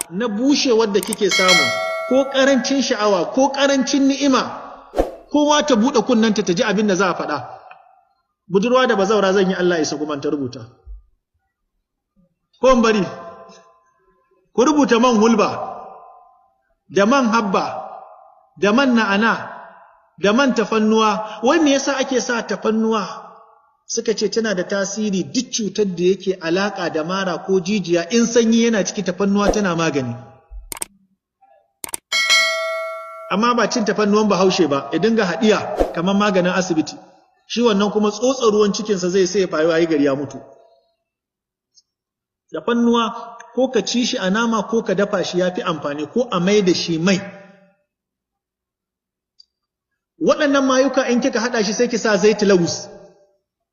na bushewar da kike samu ko karancin sha'awa ko karancin ni'ima, kowa ta bude kunnanta ta ji abin da za a faɗa. Budurwa da bazaura zan yi Allah isa kuma ta rubuta. Ko bari ku rubuta man hulba da man habba da man na'ana da man tafannuwa. Wai me yasa ake sa tafannuwa? Suka ce tana da tasiri duk cutar da yake alaka da mara ko jijiya, in sanyi yana ciki tafannuwa tana magani. Amma ba cin tafannuwan Bahaushe ba, ya dinga haɗiya kamar maganin asibiti. Shi wannan kuma tsotsa ruwan cikinsa zai sai ya fayo ayi gari ya mutu. Tafannuwa ko ka ci shi a nama ko ka dafa shi yafi amfani, ko a mai da shi mai. Waɗannan mayuka in kika haɗa shi sai ki sa zaiti lawus.